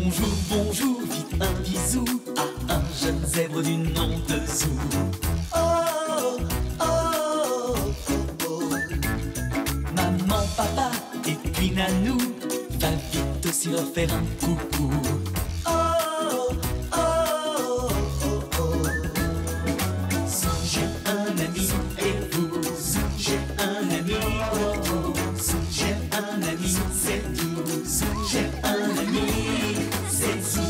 Bonjour, bonjour, dites un bisou à un jeune zèbre du nom de Zou. Oh, oh, oh, oh. Maman, papa et puis Nanou, va vite aussi leur faire un coucou. Oh, oh, oh, oh, oh. Zou, j'ai un ami et vous, Zou, j'ai un ami pour vous. Zou, j'ai un ami, c'est tout. Zou, j'ai un ami, c'est Zou.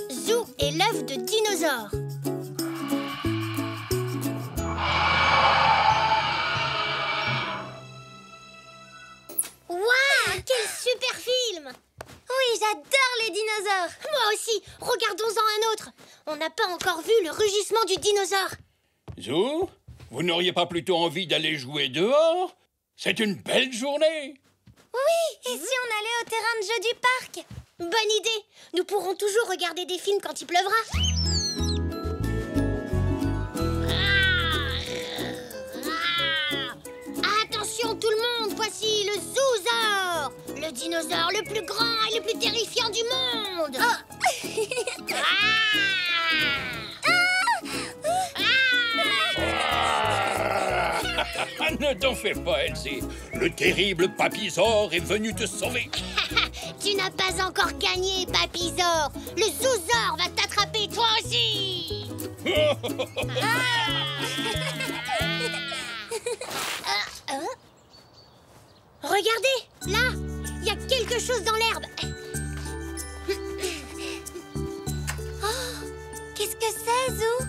Zou et l'œuf de dinosaure. Waouh, quel super film! Oui, j'adore les dinosaures. Moi aussi, regardons-en un autre. On n'a pas encore vu le rugissement du dinosaure. Zou, vous n'auriez pas plutôt envie d'aller jouer dehors? C'est une belle journée. Oui, et si on allait au terrain de jeu du parc? Bonne idée. Nous pourrons toujours regarder des films quand il pleuvra. Attention tout le monde, voici le Zoosaure, le dinosaure le plus grand et le plus terrifiant du monde. Ne t'en fais pas, Elsie. Le terrible Papizore est venu te sauver. Tu n'as pas encore gagné, Papizore. Le Zoosaure va t'attraper toi aussi. Regardez, là, il y a quelque chose dans l'herbe. Oh, qu'est-ce que c'est, Zou?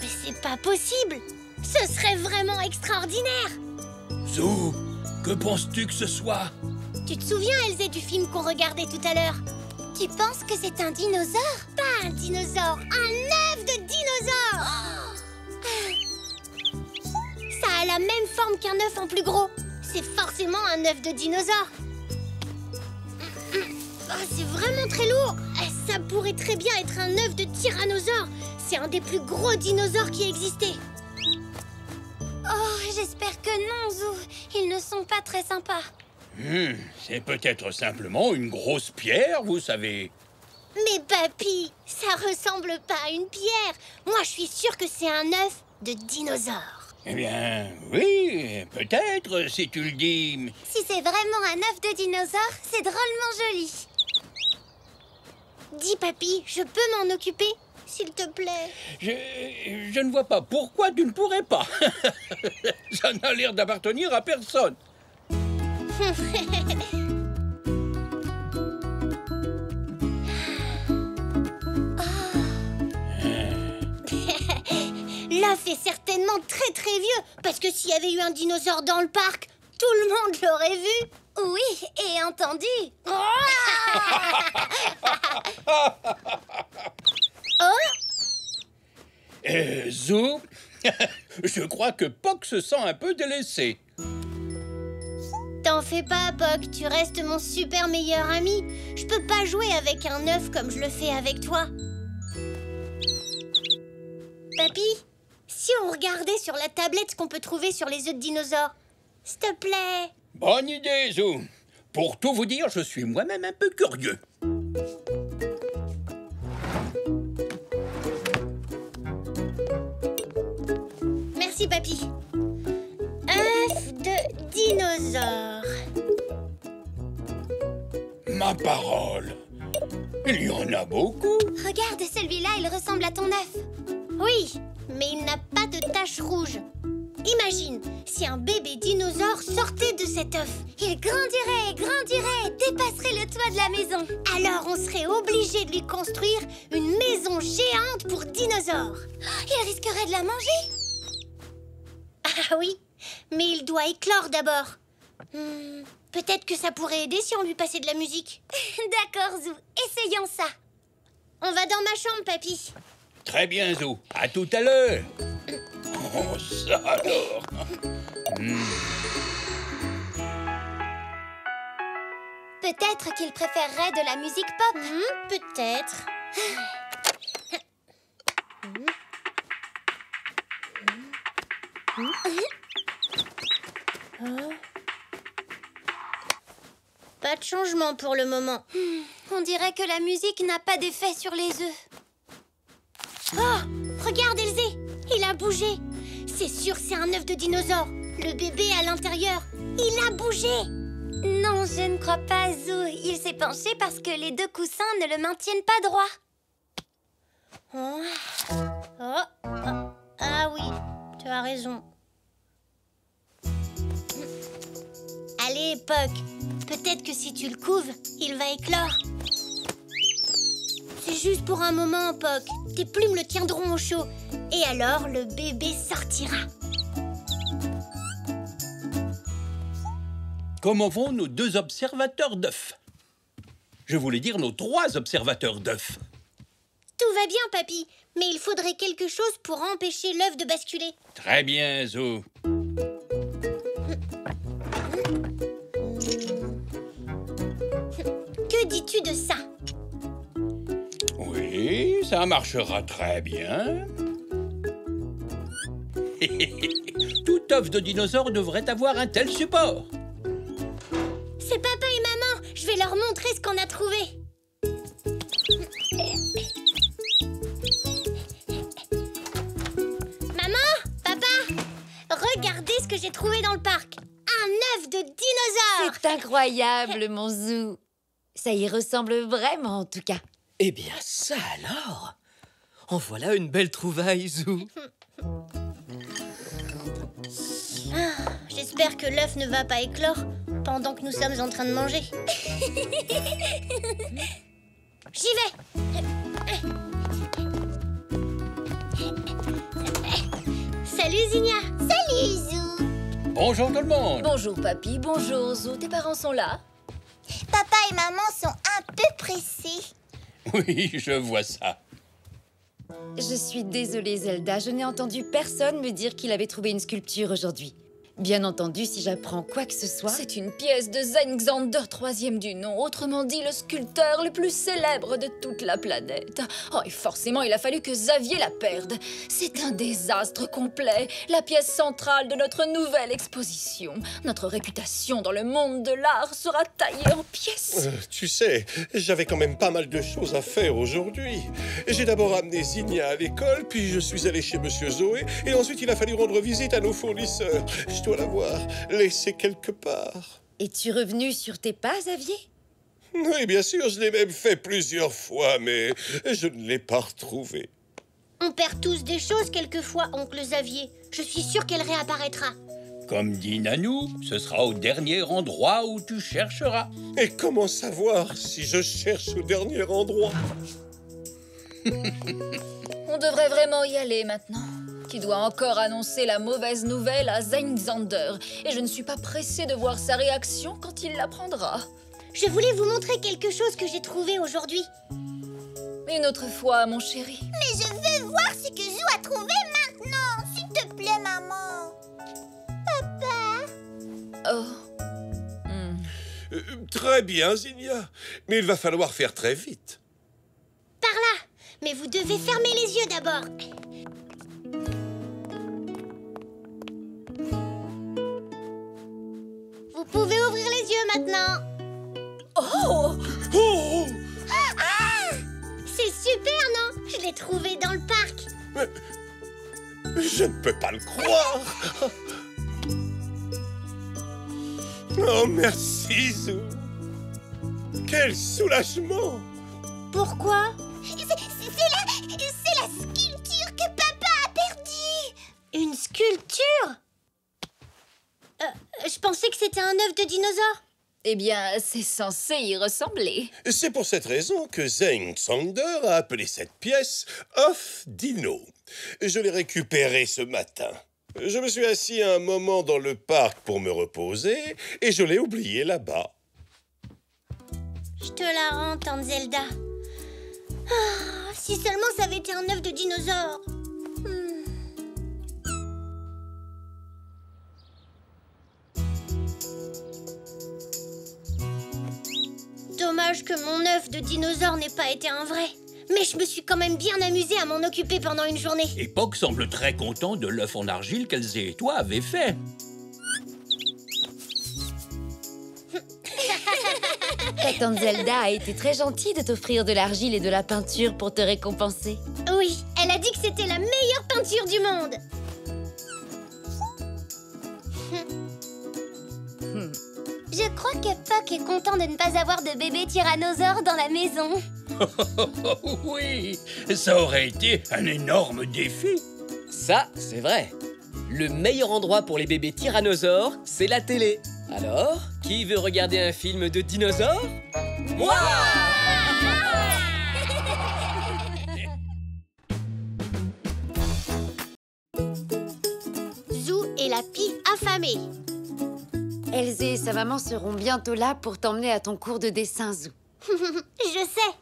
Mais c'est pas possible. Ce serait vraiment extraordinaire. Zou, que penses-tu que ce soit? Tu te souviens, Elzé, du film qu'on regardait tout à l'heure? Tu penses que c'est un dinosaure? Pas un dinosaure, un œuf de dinosaure. Ça a la même forme qu'un œuf en plus gros. C'est forcément un œuf de dinosaure. Oh, c'est vraiment très lourd. Ça pourrait très bien être un œuf de tyrannosaure. C'est un des plus gros dinosaures qui existait. Oh, j'espère que non, Zou. Ils ne sont pas très sympas. C'est peut-être simplement une grosse pierre, vous savez. Mais papy, ça ressemble pas à une pierre. Moi, je suis sûre que c'est un œuf de dinosaure. Eh bien, oui, peut-être, si tu le dis. Si c'est vraiment un œuf de dinosaure, c'est drôlement joli. Dis, papy, je peux m'en occuper, s'il te plaît? Je ne vois pas pourquoi tu ne pourrais pas. Ça n'a l'air d'appartenir à personne. L'œuf est certainement très très vieux, parce que s'il y avait eu un dinosaure dans le parc, tout le monde l'aurait vu. Oui, et entendu. Zou, je crois que Poc se sent un peu délaissé. T'en fais pas, Poc, tu restes mon super meilleur ami. Je peux pas jouer avec un œuf comme je le fais avec toi. Papy, si on regardait sur la tablette ce qu'on peut trouver sur les œufs de dinosaures, s'il te plaît. Bonne idée, Zou. Pour tout vous dire, je suis moi-même un peu curieux. Merci, papy. Œuf de dinosaure. Ma parole, il y en a beaucoup. Regarde, celui-là, il ressemble à ton œuf. Oui, mais il n'a pas de tache rouge. Imagine, si un bébé dinosaure sortait de cet œuf. Il grandirait, grandirait, dépasserait le toit de la maison. Alors on serait obligé de lui construire une maison géante pour dinosaures. Il risquerait de la manger. Ah oui, mais il doit éclore d'abord. Peut-être que ça pourrait aider si on lui passait de la musique. D'accord, Zou, essayons ça. On va dans ma chambre, papy. Très bien, Zou. À tout à l'heure. Oh, ça alors. Peut-être qu'il préférerait de la musique pop. Peut-être. Pas de changement pour le moment. On dirait que la musique n'a pas d'effet sur les œufs. Oh, regarde Elzé, il a bougé. C'est sûr, c'est un œuf de dinosaure. Le bébé à l'intérieur, il a bougé. Non, je ne crois pas, Zou. Il s'est penché parce que les deux coussins ne le maintiennent pas droit. Ah oui, tu as raison. Allez, Puck, peut-être que si tu le couves, il va éclore. C'est juste pour un moment, Puck. Tes plumes le tiendront au chaud. Et alors, le bébé sortira. Comment vont nos 2 observateurs d'œufs? Je voulais dire nos 3 observateurs d'œufs. Tout va bien, papy. Mais il faudrait quelque chose pour empêcher l'œuf de basculer. Très bien, Zou. Que dis-tu de ça? Oui, ça marchera très bien. Tout œuf de dinosaure devrait avoir un tel support. C'est papa et maman. Je vais leur montrer ce qu'on a trouvé. Maman, papa, regardez ce que j'ai trouvé dans le parc. Un œuf de dinosaure. C'est incroyable, mon Zou. Ça y ressemble vraiment, en tout cas. Eh bien, ça alors! En voilà une belle trouvaille, Zou. J'espère que l'œuf ne va pas éclore pendant que nous sommes en train de manger. J'y vais. Salut Zinnia. Salut Zou. Bonjour tout le monde. Bonjour, papy. Bonjour, Zou. Tes parents sont là? Papa et maman sont un peu pressés. Oui, je vois ça. Je suis désolée, Zelda. Je n'ai entendu personne me dire qu'il avait trouvé une sculpture aujourd'hui. Bien entendu, si j'apprends quoi que ce soit... C'est une pièce de Zengzander, 3e du nom, autrement dit le sculpteur le plus célèbre de toute la planète. Oh, et forcément, il a fallu que Xavier la perde. C'est un désastre complet, la pièce centrale de notre nouvelle exposition. Notre réputation dans le monde de l'art sera taillée en pièces. Tu sais, j'avais quand même pas mal de choses à faire aujourd'hui. J'ai d'abord amené Zinnia à l'école, puis je suis allé chez Monsieur Zoé, et ensuite il a fallu rendre visite à nos fournisseurs. Je dois l'avoir laissé quelque part. Es-tu revenu sur tes pas, Xavier? Oui, bien sûr, je l'ai même fait plusieurs fois, mais je ne l'ai pas retrouvé. On perd tous des choses quelquefois, oncle Xavier. Je suis sûre qu'elle réapparaîtra. Comme dit Nanou, ce sera au dernier endroit où tu chercheras. Et comment savoir si je cherche au dernier endroit? On devrait vraiment y aller maintenant. Qui doit encore annoncer la mauvaise nouvelle à Zengzander. Et je ne suis pas pressée de voir sa réaction quand il l'apprendra. Je voulais vous montrer quelque chose que j'ai trouvé aujourd'hui. Une autre fois, mon chéri. Mais je veux voir ce que Zou a trouvé maintenant. S'il te plaît, maman. Papa. Oh. Très bien, Zinnia. Mais il va falloir faire très vite. Par là. Mais vous devez fermer les yeux d'abord. Vous pouvez ouvrir les yeux maintenant. Oh! Oh! C'est super, non? Je l'ai trouvé dans le parc. Je ne peux pas le croire. Oh, merci, Zou. Quel soulagement. Pourquoi? C'est la sculpture que papa a perdue. Une sculpture? Je pensais que c'était un œuf de dinosaure. Eh bien, c'est censé y ressembler. C'est pour cette raison que Zengzander a appelé cette pièce œuf dino. Je l'ai récupéré ce matin. Je me suis assis un moment dans le parc pour me reposer et je l'ai oublié là-bas. Je te la rends, tante Zelda. Ah, si seulement ça avait été un œuf de dinosaure. Dommage que mon œuf de dinosaure n'ait pas été un vrai. Mais je me suis quand même bien amusée à m'en occuper pendant une journée. Et Puck semble très content de l'œuf en argile qu'Elzé et toi avez fait. Ta tante Zelda a été très gentille de t'offrir de l'argile et de la peinture pour te récompenser. Oui, elle a dit que c'était la meilleure peinture du monde. Je crois que Puck est content de ne pas avoir de bébé tyrannosaure dans la maison. Oui, ça aurait été un énorme défi. Ça, c'est vrai. Le meilleur endroit pour les bébés tyrannosaures, c'est la télé. Alors, qui veut regarder un film de dinosaures? Moi! Zou et la pie affamée. Elsa et sa maman seront bientôt là pour t'emmener à ton cours de dessin, Zou. Je sais.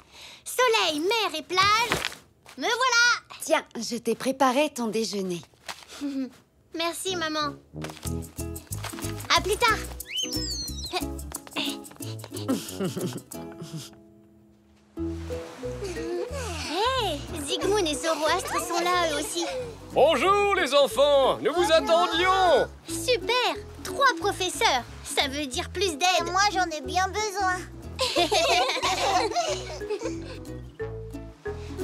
Soleil, mer et plage. Me voilà. Tiens, je t'ai préparé ton déjeuner. Merci, maman. À plus tard. Hey, Zygmunt et Zoroastre sont là, eux aussi. Bonjour les enfants, nous vous attendions. Super. 3 professeurs. Ça veut dire plus d'aide. Moi, j'en ai bien besoin.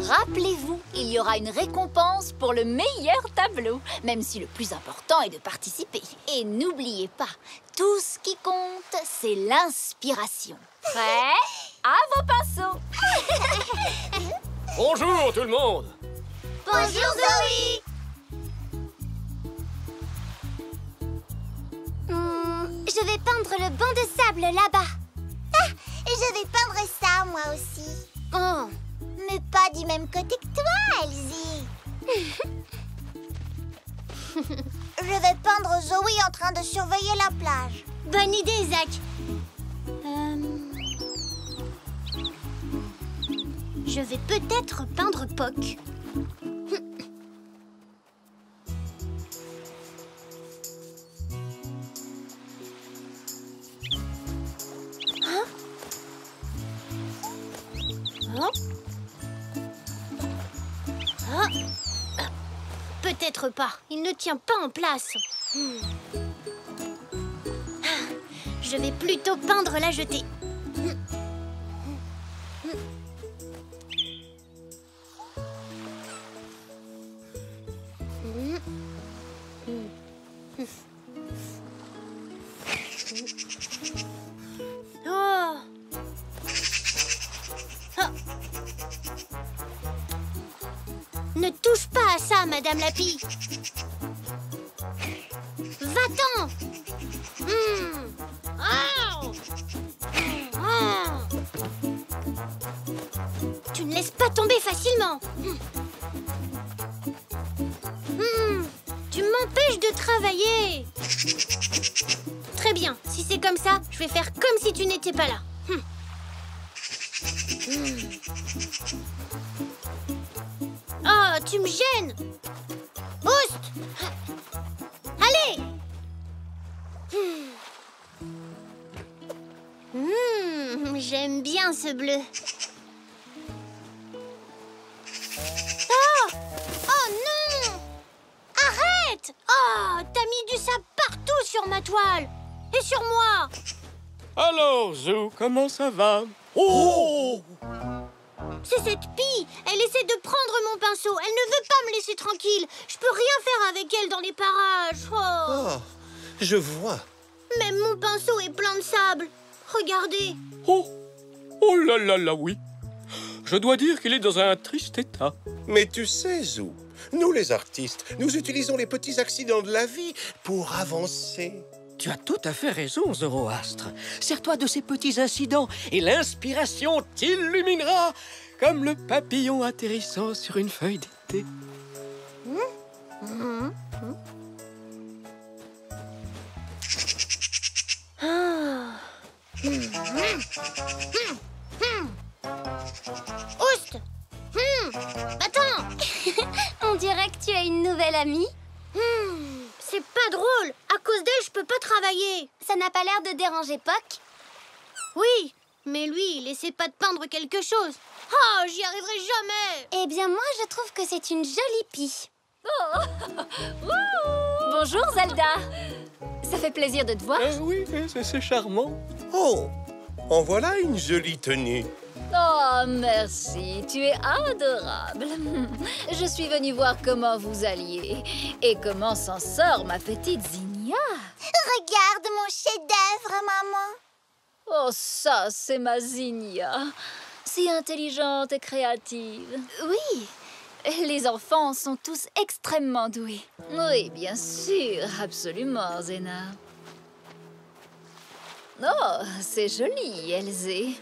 Rappelez-vous, il y aura une récompense pour le meilleur tableau, même si le plus important est de participer. Et n'oubliez pas, tout ce qui compte, c'est l'inspiration. Prêt? À vos pinceaux. Bonjour tout le monde. Bonjour, Zoé. Je vais peindre le banc de sable là-bas. Ah, je vais peindre ça, moi aussi. Oh. Mais pas du même côté que toi, Elsie. Je vais peindre Zoé en train de surveiller la plage. Bonne idée, Zach. Je vais peut-être peindre Puck. Hein? Oh. Oh. Peut-être pas. Il ne tient pas en place. Je vais plutôt peindre la jetée. Oh. Oh. Ne touche pas à ça, Madame la Pie. Va-t'en. Oh. Oh. Tu ne laisses pas tomber facilement. Tu m'empêches de travailler. Très bien, si c'est comme ça, je vais faire comme si tu n'étais pas là. Oh, tu me gênes. Oust. Allez. J'aime bien ce bleu. Oh! Oh non! Arrête! Oh, t'as mis du sable partout sur ma toile. Et sur moi. Alors Zou, comment ça va? Oh! C'est cette pie. Elle essaie de prendre mon pinceau. Elle ne veut pas me laisser tranquille. Je peux rien faire avec elle dans les parages. Oh. Oh, je vois. Même mon pinceau est plein de sable. Regardez. Oh! Oh là là là, oui. Je dois dire qu'il est dans un triste état. Mais tu sais, Zou, nous les artistes, nous utilisons les petits accidents de la vie pour avancer. Tu as tout à fait raison, Zoroastre. Sers-toi de ces petits incidents et l'inspiration t'illuminera comme le papillon atterrissant sur une feuille d'été. Oust. Attends. On dirait que tu as une nouvelle amie. C'est pas drôle. À cause d'elle, je peux pas travailler. Ça n'a pas l'air de déranger Puck. Oui, mais lui, il essaie pas de peindre quelque chose. Oh, j'y arriverai jamais. Eh bien, moi, je trouve que c'est une jolie pie. Bonjour Zelda. Ça fait plaisir de te voir. Oui, c'est charmant. Oh, En voilà une jolie tenue. Oh, merci, tu es adorable. Je suis venue voir comment vous alliez et comment s'en sort ma petite Zinnia. Regarde mon chef-d'œuvre, maman. Oh, ça, c'est ma Zinnia. Si intelligente et créative. Oui, les enfants sont tous extrêmement doués. Oui, bien sûr, absolument, Zena. Oh, c'est joli, Elzé.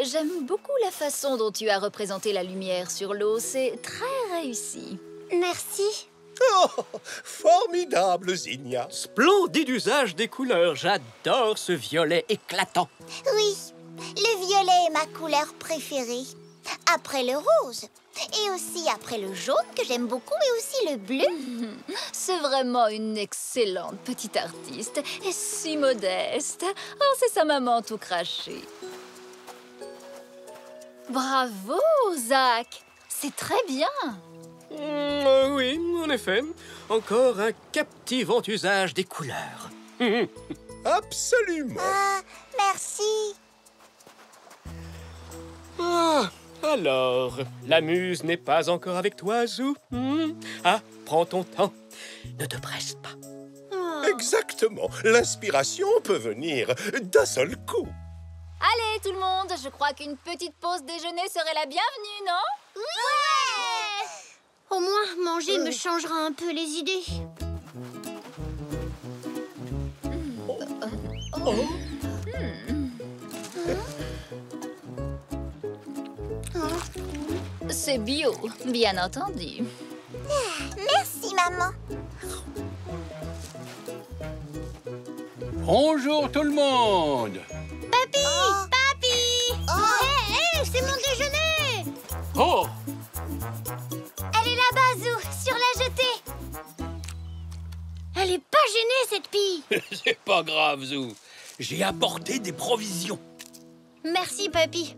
J'aime beaucoup la façon dont tu as représenté la lumière sur l'eau. C'est très réussi. Merci. Oh, formidable, Zinnia. Splendide usage des couleurs. J'adore ce violet éclatant. Oui, le violet est ma couleur préférée. Après le rose. Et aussi après le jaune, que j'aime beaucoup, et aussi le bleu. C'est vraiment une excellente petite artiste. Et si modeste. Oh, c'est sa maman tout crachée. Bravo, Zach. C'est très bien. Oui, en effet. Encore un captivant usage des couleurs. Absolument. Ah, merci. Ah, alors, la muse n'est pas encore avec toi, Zou? Ah, prends ton temps. Ne te presse pas. Exactement. L'inspiration peut venir d'un seul coup. Allez, tout le monde, je crois qu'une petite pause déjeuner serait la bienvenue, non? Ouais! Au moins, manger me changera un peu les idées. C'est bio, bien entendu. Merci, maman. Bonjour tout le monde. Papy! Papy! Hé, c'est mon déjeuner! Oh! Elle est là-bas, Zou, sur la jetée. Elle est pas gênée, cette pie. C'est pas grave, Zou. J'ai apporté des provisions. Merci, Papy.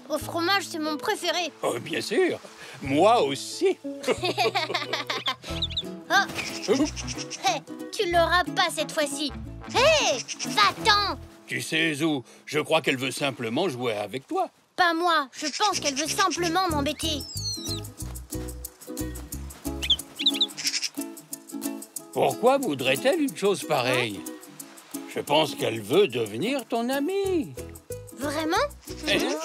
Au fromage, c'est mon préféré. Oh, bien sûr. Moi aussi. Hé, tu l'auras pas cette fois-ci. Hé, va-t'en. Tu sais, Zou, je crois qu'elle veut simplement jouer avec toi. Pas moi, je pense qu'elle veut simplement m'embêter. Pourquoi voudrait-elle une chose pareille? Je pense qu'elle veut devenir ton amie. Vraiment? Hein?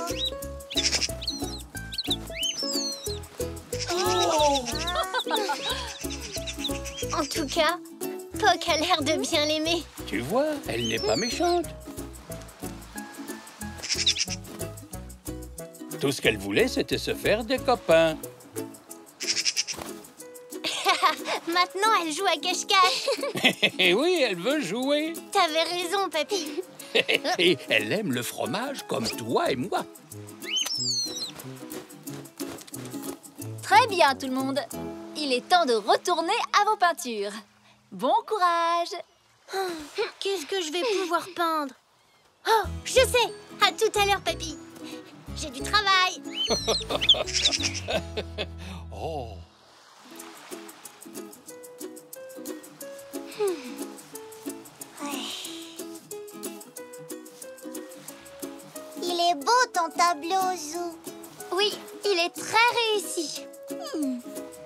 En tout cas, Poc a l'air de bien l'aimer. Tu vois, elle n'est pas méchante. Tout ce qu'elle voulait, c'était se faire des copains. Maintenant, elle joue à cache-cache. Et oui, elle veut jouer. T'avais raison, Papy. Et elle aime le fromage comme toi et moi. Très bien, tout le monde. Il est temps de retourner à vos peintures. Bon courage. Qu'est-ce que je vais pouvoir peindre? Oh, je sais. À tout à l'heure, Papy. J'ai du travail. Oh. Il est beau ton tableau, Zou. Oui, il est très réussi.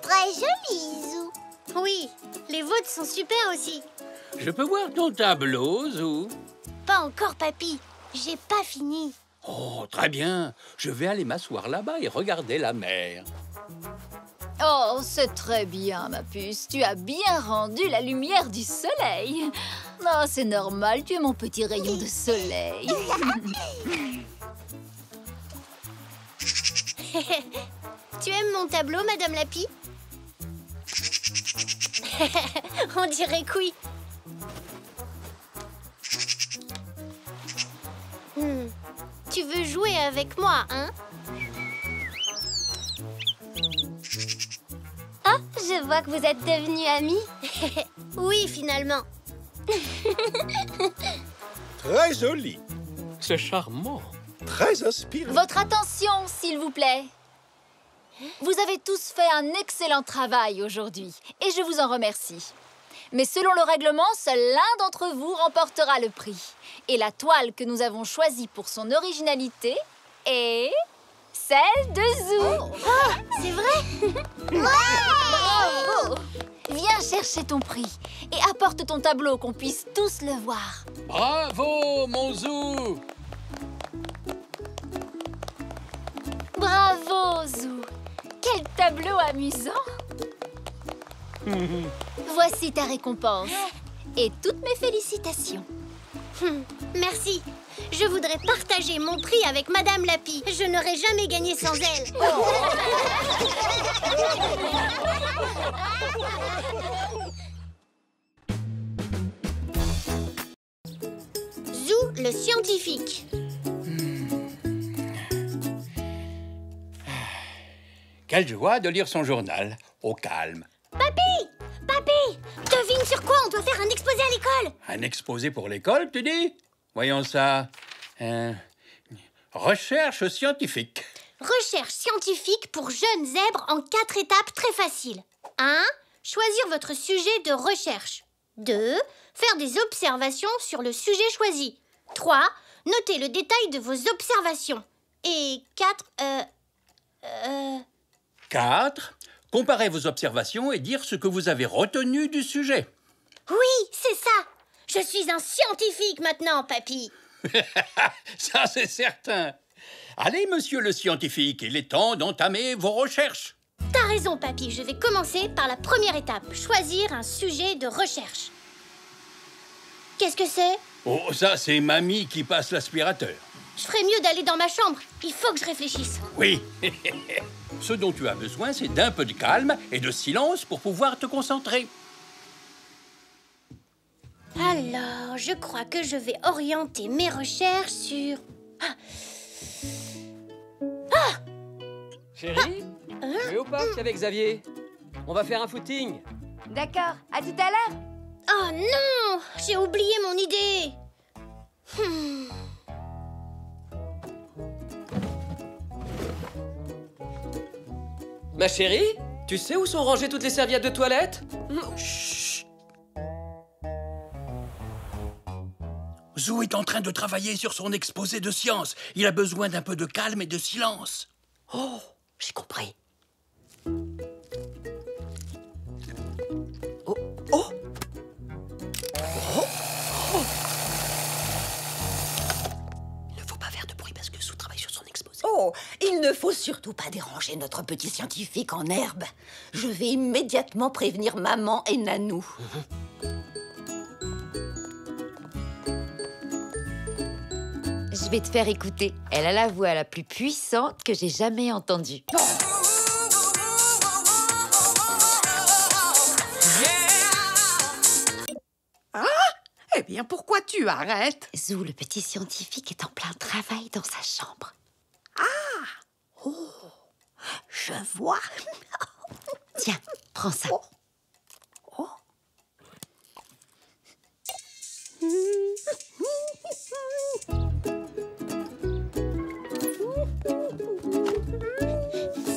Très joli, Zou. Oui, les vôtres sont super aussi. Je peux voir ton tableau, Zou? Pas encore, Papy. J'ai pas fini. Oh, très bien. Je vais aller m'asseoir là-bas et regarder la mer. Oh, c'est très bien, ma puce. Tu as bien rendu la lumière du soleil. Oh, c'est normal, tu es mon petit rayon de soleil. Tu aimes mon tableau, Madame Lapi? On dirait que oui. Tu veux jouer avec moi, hein? Ah, je vois que vous êtes devenus amis. Oui, finalement. Très joli. C'est charmant. Très inspirant. Votre attention, s'il vous plaît. Vous avez tous fait un excellent travail aujourd'hui et je vous en remercie. Mais selon le règlement, seul l'un d'entre vous remportera le prix. Et la toile que nous avons choisie pour son originalité est... celle de Zou. Oh, c'est vrai? Bravo! Viens chercher ton prix et apporte ton tableau qu'on puisse tous le voir. Bravo, mon Zou! Bravo, Zou! Quel tableau amusant! Voici ta récompense et toutes mes félicitations. Merci. Je voudrais partager mon prix avec Madame Lapi. Je n'aurais jamais gagné sans elle. Zou, le scientifique. Quelle joie de lire son journal, au calme. Papy, devine sur quoi on doit faire un exposé à l'école. Un exposé pour l'école, tu dis? Voyons ça. Recherche scientifique. Recherche scientifique pour jeunes zèbres en 4 étapes très faciles. 1. Choisir votre sujet de recherche. 2. Faire des observations sur le sujet choisi. 3. Noter le détail de vos observations. Et 4. 4. Comparez vos observations et dire ce que vous avez retenu du sujet. Oui, c'est ça. Je suis un scientifique maintenant, papy. Ça, c'est certain. Allez, monsieur le scientifique, il est temps d'entamer vos recherches. T'as raison, papy. Je vais commencer par la première étape. Choisir un sujet de recherche. Qu'est-ce que c'est? Oh, ça, c'est mamie qui passe l'aspirateur. Je ferais mieux d'aller dans ma chambre. Il faut que je réfléchisse. Oui. Ce dont tu as besoin, c'est d'un peu de calme et de silence pour pouvoir te concentrer. Alors, je crois que je vais orienter mes recherches sur... Chérie, je vais au parc avec Xavier. On va faire un footing. D'accord, à tout à l'heure. Oh non! J'ai oublié mon idée. Ma chérie, tu sais où sont rangées toutes les serviettes de toilette? Chut. Zou est en train de travailler sur son exposé de science. Il a besoin d'un peu de calme et de silence. Oh, j'ai compris. Oh, oh, oh, oh. Il ne faut pas faire de bruit parce que Zou travaille sur son exposé. Oh, il ne faut surtout pas déranger notre petit scientifique en herbe. Je vais immédiatement prévenir maman et Nanou. Je vais te faire écouter. Elle a la voix la plus puissante que j'ai jamais entendue. Ah! Eh bien, pourquoi tu arrêtes? Zou, le petit scientifique, est en plein travail dans sa chambre. Ah! Oh! Je vois. Tiens, prends ça. Oh. Oh.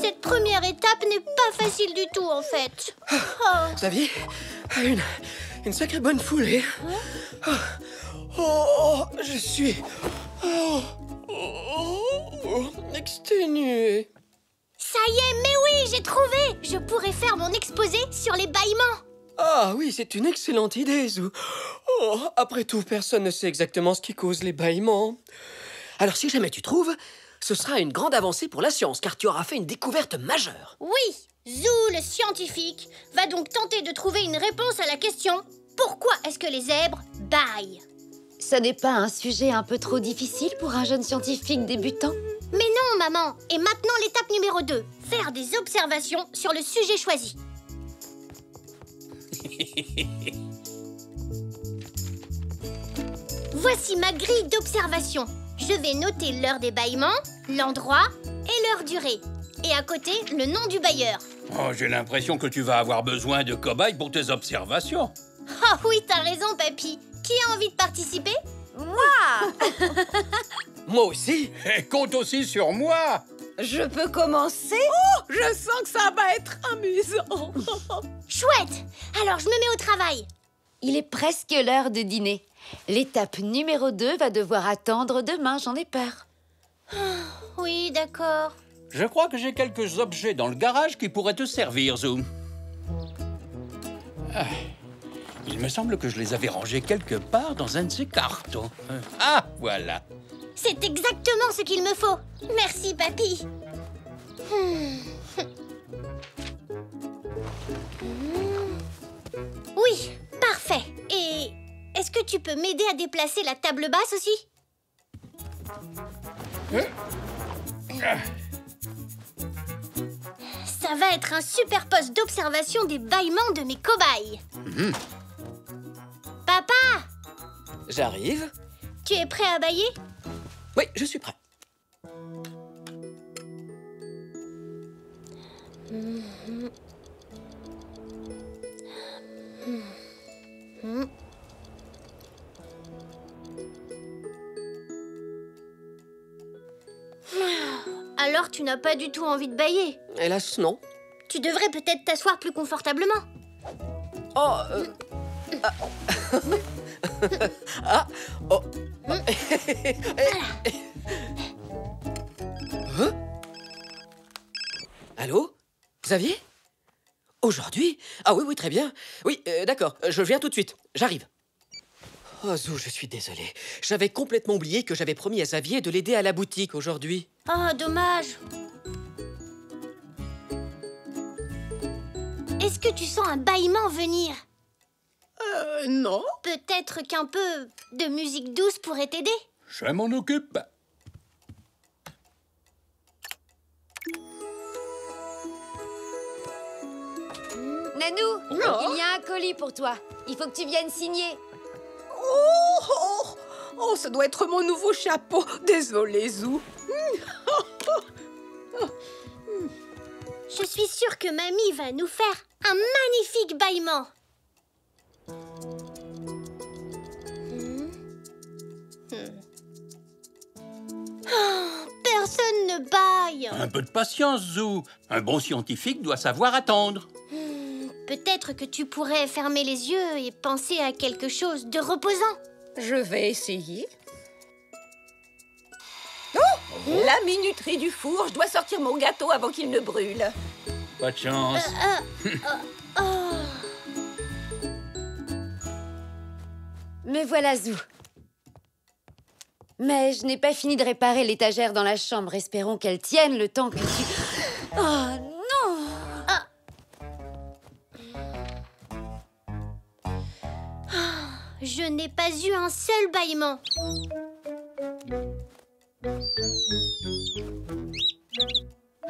Cette première étape n'est pas facile du tout, en fait. Oh. Xavier a une sacrée bonne foulée. Oh, je suis exténué. Ça y est, mais oui, j'ai trouvé! Je pourrais faire mon exposé sur les bâillements. Ah oui, c'est une excellente idée, Zou. Oh, après tout, personne ne sait exactement ce qui cause les bâillements. Alors si jamais tu trouves, ce sera une grande avancée pour la science, car tu auras fait une découverte majeure. Oui, Zou, le scientifique, va donc tenter de trouver une réponse à la question « Pourquoi est-ce que les zèbres bâillent ?» Ça n'est pas un sujet un peu trop difficile pour un jeune scientifique débutant? Mais non, maman. Et maintenant, l'étape numéro 2. Faire des observations sur le sujet choisi. Voici ma grille d'observation. Je vais noter l'heure des bâillements, l'endroit et leur durée. Et à côté, le nom du bailleur. Oh, j'ai l'impression que tu vas avoir besoin de cobayes pour tes observations. Oh oui, t'as raison, papy. Qui a envie de participer? Moi aussi. Et compte aussi sur moi. Je peux commencer? Oh, je sens que ça va être amusant. Chouette! Alors, je me mets au travail. il est presque l'heure de dîner. L'étape numéro 2 va devoir attendre demain, j'en ai peur. Oui, d'accord. Je crois que j'ai quelques objets dans le garage qui pourraient te servir, Zou. Ah, il me semble que je les avais rangés quelque part dans un de ces cartons. Ah, voilà. C'est exactement ce qu'il me faut. Merci, papy. Oui, parfait. Et est-ce que tu peux m'aider à déplacer la table basse aussi? Ça va être un super poste d'observation des bâillements de mes cobayes. Papa, J'arrive. tu es prêt à bâiller? Oui, je suis prêt. Alors tu n'as pas du tout envie de bâiller. Hélas, non. Tu devrais peut-être t'asseoir plus confortablement. Oh, ah, oh. Hein? Allô? Xavier? Aujourd'hui? Ah oui, très bien. Oui, d'accord, je viens tout de suite. J'arrive. Oh, Zou, je suis désolé. J'avais complètement oublié que j'avais promis à Xavier de l'aider à la boutique aujourd'hui. Oh, dommage. Est-ce que tu sens un bâillement venir? Non. Peut-être qu'un peu de musique douce pourrait t'aider? Je m'en occupe. Nanou, il y a un colis pour toi. Il faut que tu viennes signer. Oh, ça doit être mon nouveau chapeau. Désolée, Zou. Je suis sûre que mamie va nous faire un magnifique bâillement. Oh, personne ne bâille. Un peu de patience, Zou. Un bon scientifique doit savoir attendre. Peut-être que tu pourrais fermer les yeux et penser à quelque chose de reposant. Je vais essayer. Oh, la minuterie du four. Je dois sortir mon gâteau avant qu'il ne brûle. Pas de chance. Me voilà, Zou. Mais je n'ai pas fini de réparer l'étagère dans la chambre. Espérons qu'elle tienne le temps que tu... Oh non! Je n'ai pas eu un seul bâillement.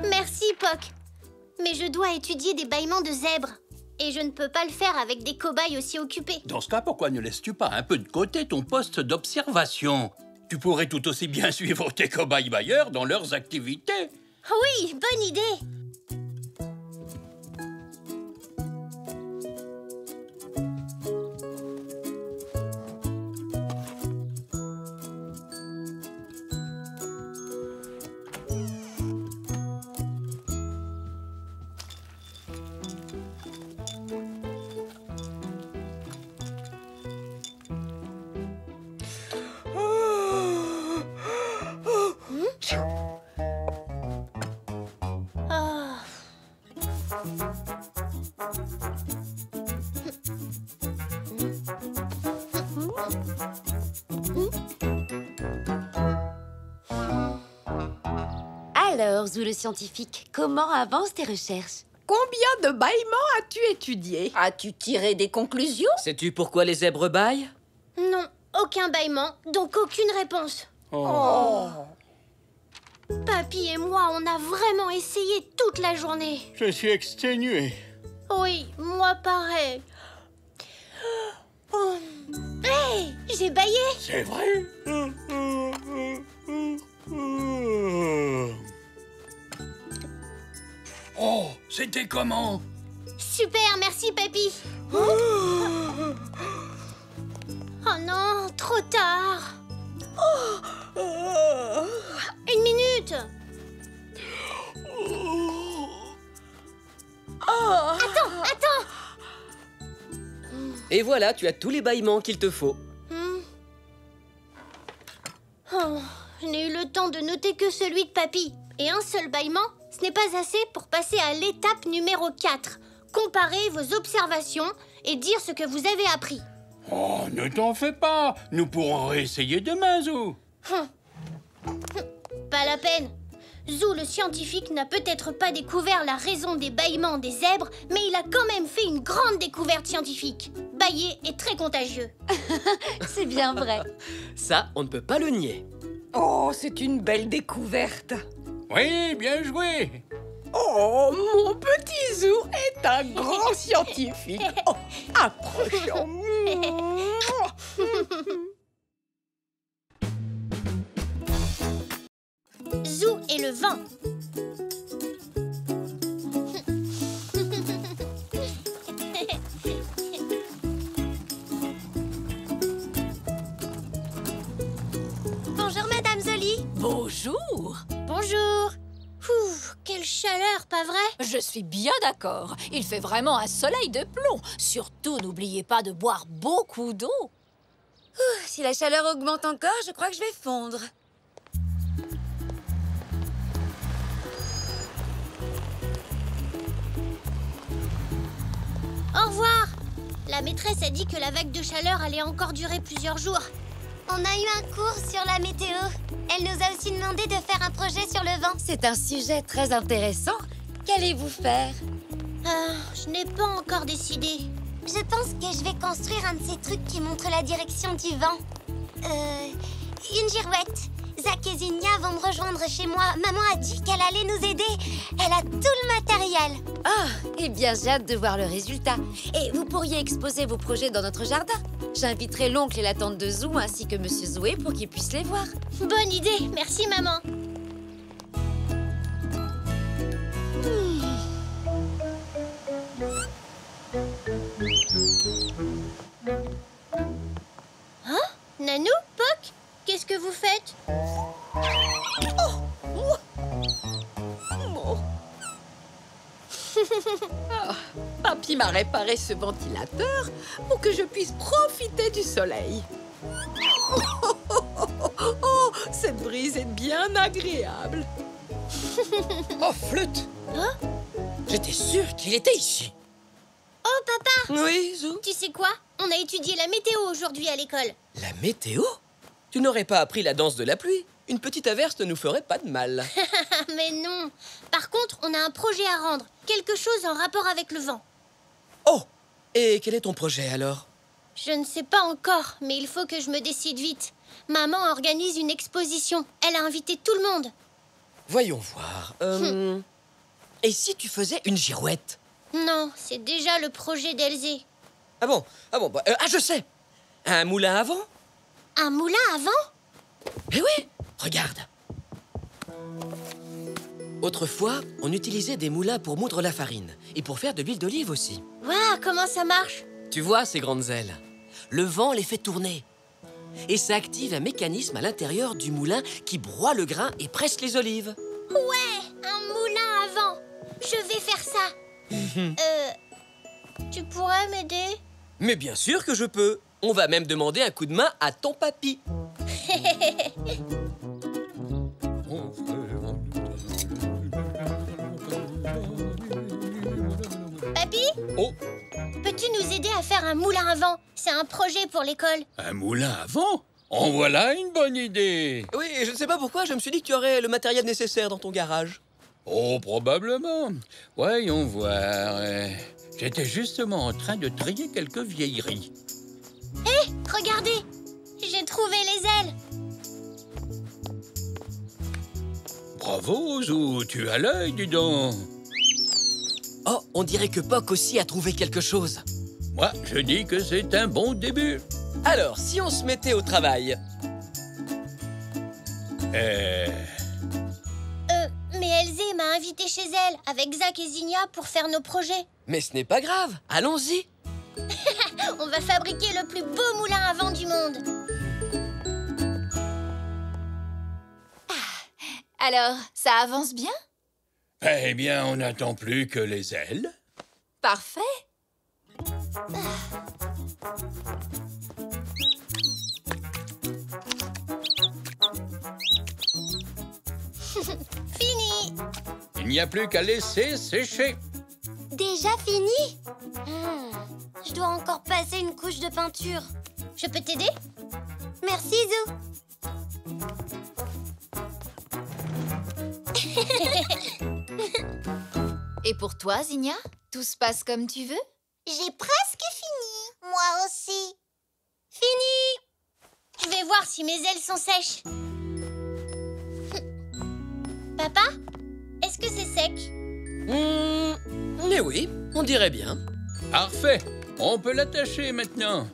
Merci, Poc. Mais je dois étudier des bâillements de zèbres. Et je ne peux pas le faire avec des cobayes aussi occupés. Dans ce cas, pourquoi ne laisses-tu pas un peu de côté ton poste d'observation? Tu pourrais tout aussi bien suivre tes cobayes bailleurs dans leurs activités. Oui, bonne idée. Alors, Zou le scientifique, comment avancent tes recherches? Combien de bâillements as-tu étudié? As-tu tiré des conclusions? Sais-tu pourquoi les zèbres bâillent? Non, aucun bâillement, donc aucune réponse. Oh. Papy et moi, on a vraiment essayé toute la journée. Je suis exténué. Oui, moi pareil. Oh. Hey, j'ai bâillé. C'est vrai? Oh, c'était comment? Super, merci papy. Oh non, trop tard. Une minute. Attends. Et voilà, tu as tous les bâillements qu'il te faut. Oh, je n'ai eu le temps de noter que celui de Papy. Et un seul bâillement, ce n'est pas assez pour passer à l'étape numéro 4. Comparer vos observations et dire ce que vous avez appris. Oh, ne t'en fais pas. Nous pourrons réessayer demain, Zou. Pas la peine. Zou, le scientifique, n'a peut-être pas découvert la raison des bâillements des zèbres, mais il a quand même fait une grande découverte scientifique. Bâiller est très contagieux. C'est bien vrai. Ça, on ne peut pas le nier. Oh, c'est une belle découverte. Oui, bien joué. Oh, mon petit Zou est un grand scientifique. Oh, approchons. Zou et le vent. Bonjour, Madame Zoli. Bonjour. Bonjour. Ouh, quelle chaleur, pas vrai? Je suis bien d'accord. Il fait vraiment un soleil de plomb. Surtout, n'oubliez pas de boire beaucoup d'eau. Si la chaleur augmente encore, je crois que je vais fondre. Au revoir. La maîtresse a dit que la vague de chaleur allait encore durer plusieurs jours. On a eu un cours sur la météo. Elle nous a aussi demandé de faire un projet sur le vent. C'est un sujet très intéressant. Qu'allez-vous faire? Je n'ai pas encore décidé. Je pense que je vais construire un de ces trucs qui montre la direction du vent. Une girouette. Zach et Zinnia vont me rejoindre chez moi. Maman a dit qu'elle allait nous aider. Elle a tout le matériel. Ah, eh bien, j'ai hâte de voir le résultat. Et vous pourriez exposer vos projets dans notre jardin. J'inviterai l'oncle et la tante de Zou ainsi que Monsieur Zoué pour qu'ils puissent les voir. Bonne idée, merci maman. Hein? Nanou, Poc, qu'est-ce que vous faites? Papy m'a réparé ce ventilateur pour que je puisse profiter du soleil. Oh, cette brise est bien agréable. Oh, flûte! Hein? J'étais sûr qu'il était ici. Oh, papa! Oui, Zou? Tu sais quoi? On a étudié la météo aujourd'hui à l'école. La météo? Tu n'aurais pas appris la danse de la pluie? Une petite averse ne nous ferait pas de mal. Mais non. Par contre, on a un projet à rendre. Quelque chose en rapport avec le vent. Oh! Et quel est ton projet alors? Je ne sais pas encore, mais il faut que je me décide vite. Maman organise une exposition. Elle a invité tout le monde. Voyons voir. Et si tu faisais une girouette? Non, c'est déjà le projet d'Elzé. Ah bon? Je sais! Un moulin à vent? Un moulin à vent? Eh oui! Regarde! Autrefois, on utilisait des moulins pour moudre la farine et pour faire de l'huile d'olive aussi. Waouh, comment ça marche? Tu vois ces grandes ailes? Le vent les fait tourner. Et ça active un mécanisme à l'intérieur du moulin qui broie le grain et presse les olives. Ouais, un moulin à vent. Je vais faire ça. Tu pourrais m'aider? Mais bien sûr que je peux. On va même demander un coup de main à ton papy. Papy? Oh, Peux-tu nous aider à faire un moulin à vent? C'est un projet pour l'école. un moulin à vent? En voilà une bonne idée. Oui, je ne sais pas pourquoi, je me suis dit que tu aurais le matériel nécessaire dans ton garage. Oh, probablement. Voyons voir. J'étais justement en train de trier quelques vieilleries. Regardez, j'ai trouvé les ailes. Bravo, Zou, tu as l'œil, dis donc. Oh, on dirait que Poc aussi a trouvé quelque chose. Moi, je dis que c'est un bon début. Alors, si on se mettait au travail? Mais Elzé m'a invité chez elle avec Zach et Zinnia pour faire nos projets. Mais ce n'est pas grave, allons-y. On va fabriquer le plus beau moulin à vent du monde. Alors, ça avance bien? Eh bien, on n'attend plus que les ailes. Parfait. n'y a plus qu'à laisser sécher. Déjà fini? Je dois encore passer une couche de peinture. Je peux t'aider? Merci, Zou. Et pour toi, Zinnia, tout se passe comme tu veux? J'ai presque fini. Moi aussi. Fini! Je vais voir si mes ailes sont sèches. Papa, est-ce que c'est sec? Mais oui, on dirait bien. Parfait. On peut l'attacher maintenant.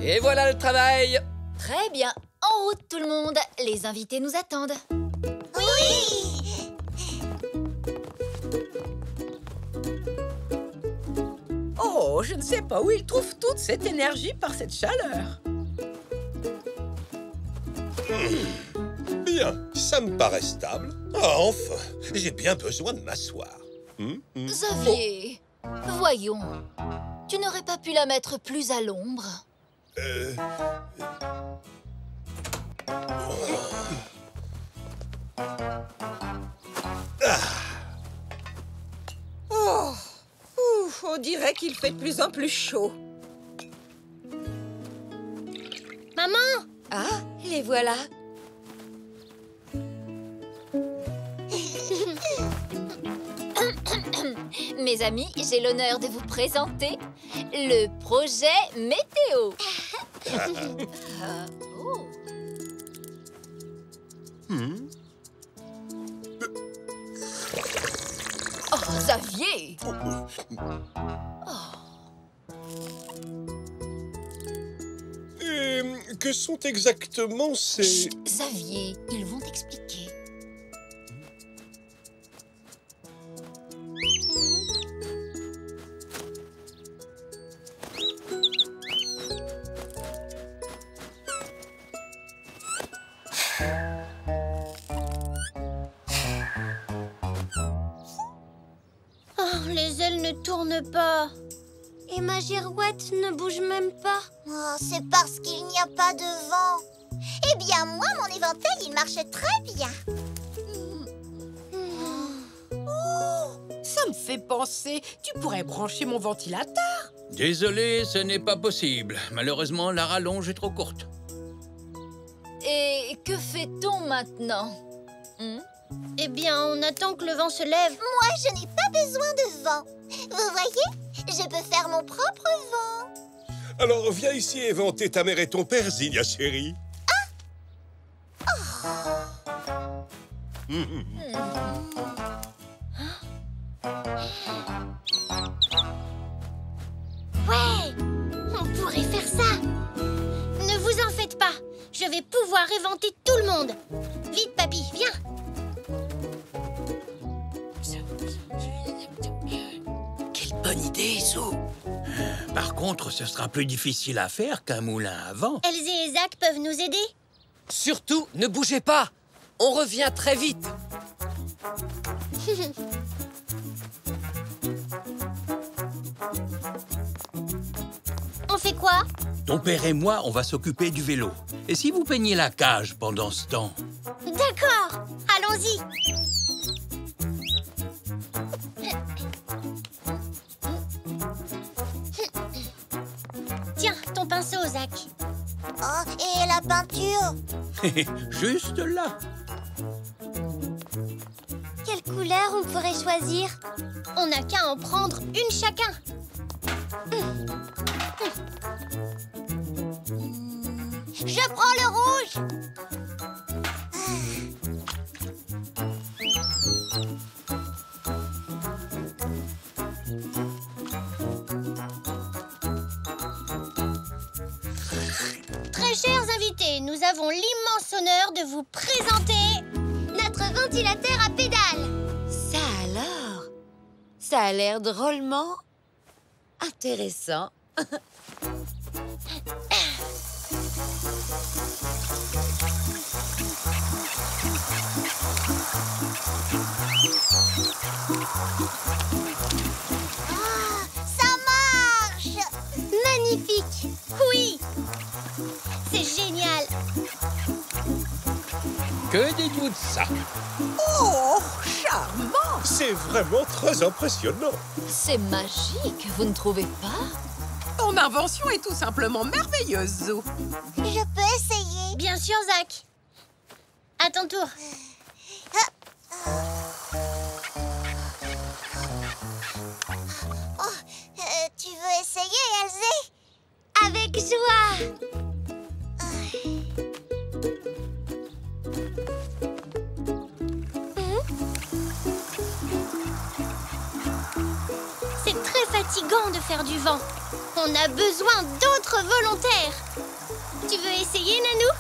Et voilà le travail. Très bien. En route, tout le monde. Les invités nous attendent. Oui! Oh, je ne sais pas où il trouve toute cette énergie par cette chaleur. Bien, ça me paraît stable. Ah, enfin, j'ai bien besoin de m'asseoir. Xavier, voyons. Tu n'aurais pas pu la mettre plus à l'ombre? Oh, ouf, on dirait qu'il fait de plus en plus chaud. Maman! Ah, les voilà. Mes amis, j'ai l'honneur de vous présenter le projet météo. Oh. Oh, Xavier! Et que sont exactement ces... Chut, Xavier, ils vont t'expliquer. Oh, les ailes ne tournent pas. Et ma girouette ne bouge même pas. Oh, c'est parce qu'il n'y a pas de vent. Eh bien, moi, mon éventail, il marche très bien. Ça me fait penser, tu pourrais brancher mon ventilateur. Désolé, ce n'est pas possible. Malheureusement, la rallonge est trop courte. Et que fait-on maintenant? Eh bien, on attend que le vent se lève. Moi, je n'ai pas besoin de vent. Vous voyez, je peux faire mon propre vent. Alors, viens ici éventer ta mère et ton père, Zinnia chérie. Ouais, on pourrait faire ça. Ne vous en faites pas. Je vais pouvoir éventer tout le monde. Vite, papy, viens. Quelle bonne idée, Zou. Par contre, ce sera plus difficile à faire qu'un moulin à vent. Elsie et Zach peuvent nous aider. Surtout, ne bougez pas. On revient très vite. On fait quoi? Ton père et moi, on va s'occuper du vélo. Et si vous peignez la cage pendant ce temps? D'accord, allons-y. Tiens, ton pinceau, Zach. Oh, et la peinture? Juste là. Quelle couleur on pourrait choisir? On n'a qu'à en prendre une chacun. Je prends le rouge. Très chers invités, nous avons l'immense honneur de vous présenter notre ventilateur à pédales. Ça alors? Ça a l'air drôlement intéressant. Ah, ça marche. Magnifique. Oui. C'est génial. Que dites-vous de ça? Oh, charmant! C'est vraiment très impressionnant. C'est magique, vous ne trouvez pas? Ton invention est tout simplement merveilleuse, Zou. Je peux essayer. Bien sûr, Zach. À ton tour. Tu veux essayer, Elzé? Avec joie. C'est très fatigant de faire du vent. On a besoin d'autres volontaires. Tu veux essayer, Nanou?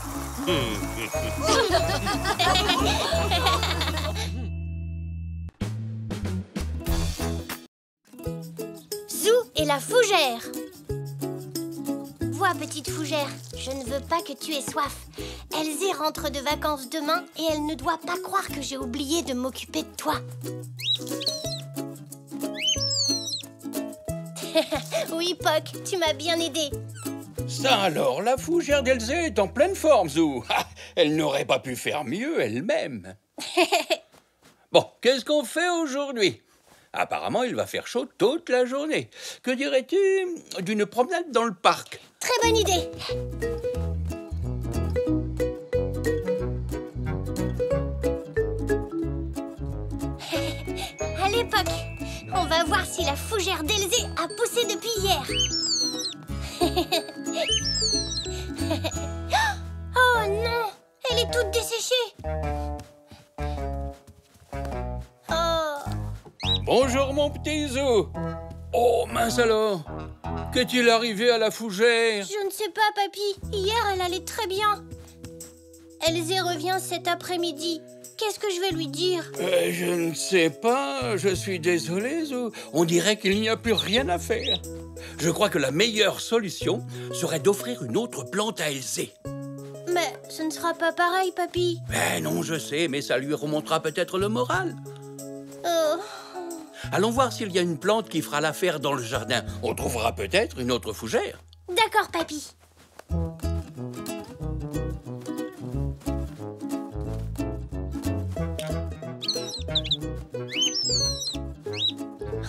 Zou et la fougère. Vois, petite fougère, je ne veux pas que tu aies soif. Elzé rentre de vacances demain et elle ne doit pas croire que j'ai oublié de m'occuper de toi. Oui, Poc, tu m'as bien aidé. Ça alors, la fougère d'Elzé est en pleine forme, Zou. Ah, elle n'aurait pas pu faire mieux elle-même. Bon, qu'est-ce qu'on fait aujourd'hui? Apparemment, il va faire chaud toute la journée. Que dirais-tu d'une promenade dans le parc? Très bonne idée. Allez, Poc, on va voir si la fougère d'Elzé a poussé depuis hier. Oh non, elle est toute desséchée. Oh. Bonjour, mon petit Zou. Oh, mince alors. Qu'est-il arrivé à la fougère? Je ne sais pas, papy. Hier, elle allait très bien. Elzé revient cet après-midi. Qu'est-ce que je vais lui dire? Je ne sais pas. Je suis désolé, Zou. On dirait qu'il n'y a plus rien à faire. Je crois que la meilleure solution serait d'offrir une autre plante à Elzé. Mais ce ne sera pas pareil, papy. Ben non, je sais, mais ça lui remontera peut-être le moral. Oh. Allons voir s'il y a une plante qui fera l'affaire dans le jardin. On trouvera peut-être une autre fougère. D'accord, papy.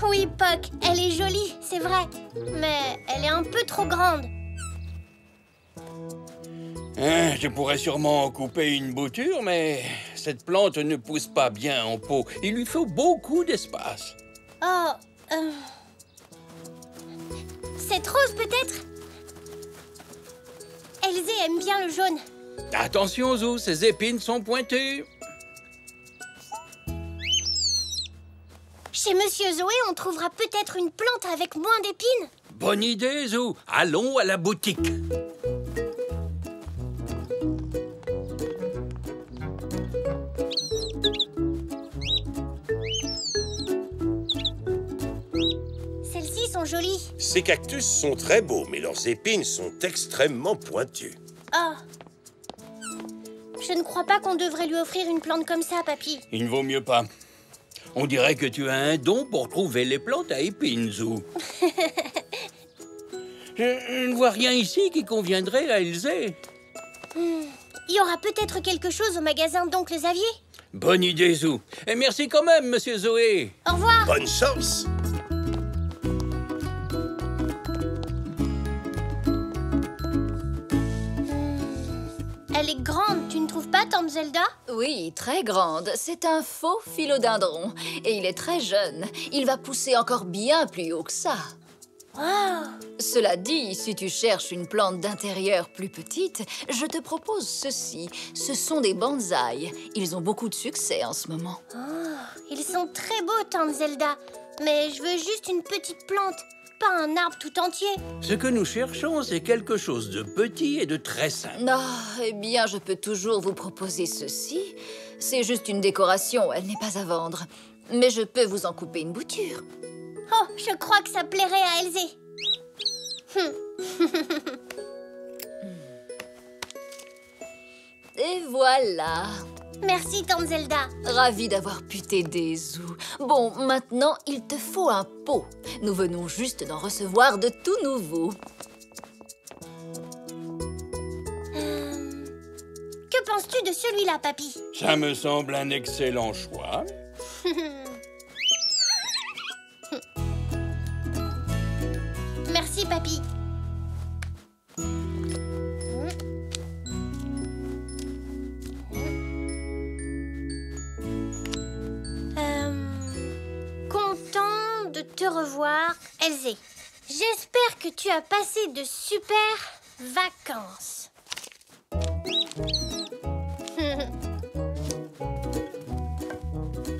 Oui, Poc, elle est jolie, c'est vrai. Mais elle est un peu trop grande. Je pourrais sûrement en couper une bouture, mais cette plante ne pousse pas bien en pot. Il lui faut beaucoup d'espace. Oh, cette rose peut-être? Elzé aime bien le jaune. Attention, Zou, ses épines sont pointées. Chez Monsieur Zoé, on trouvera peut-être une plante avec moins d'épines. Bonne idée, Zou. Allons à la boutique. Celles-ci sont jolies. Ces cactus sont très beaux, mais leurs épines sont extrêmement pointues. Oh. Je ne crois pas qu'on devrait lui offrir une plante comme ça, papy. Il ne vaut mieux pas. On dirait que tu as un don pour trouver les plantes à épines, Zou. Je ne vois rien ici qui conviendrait à Elzé. Il y aura peut-être quelque chose au magasin d'Oncle Xavier. Bonne idée, Zou. Et merci quand même, Monsieur Zoé. Au revoir. Bonne chance! Elle est grande, tu ne trouves pas, Tante Zelda? Oui, très grande. C'est un faux philodendron. Et il est très jeune. Il va pousser encore bien plus haut que ça. Wow. Cela dit, si tu cherches une plante d'intérieur plus petite, je te propose ceci. Ce sont des bonsaïs. Ils ont beaucoup de succès en ce moment. Oh, ils sont très beaux, Tante Zelda. Mais je veux juste une petite plante, pas un arbre tout entier. Ce que nous cherchons, c'est quelque chose de petit et de très simple. Ah, eh bien, je peux toujours vous proposer ceci. C'est juste une décoration, elle n'est pas à vendre. Mais je peux vous en couper une bouture. Oh, je crois que ça plairait à Elzé. Et voilà. Merci, Tante Zelda. Ravie d'avoir pu t'aider, Zou. Bon, maintenant, il te faut un pot. Nous venons juste d'en recevoir de tout nouveau. Que penses-tu de celui-là, papy? Ça me semble un excellent choix. Merci, papy. Content de te revoir, Elzé. J'espère que tu as passé de super vacances.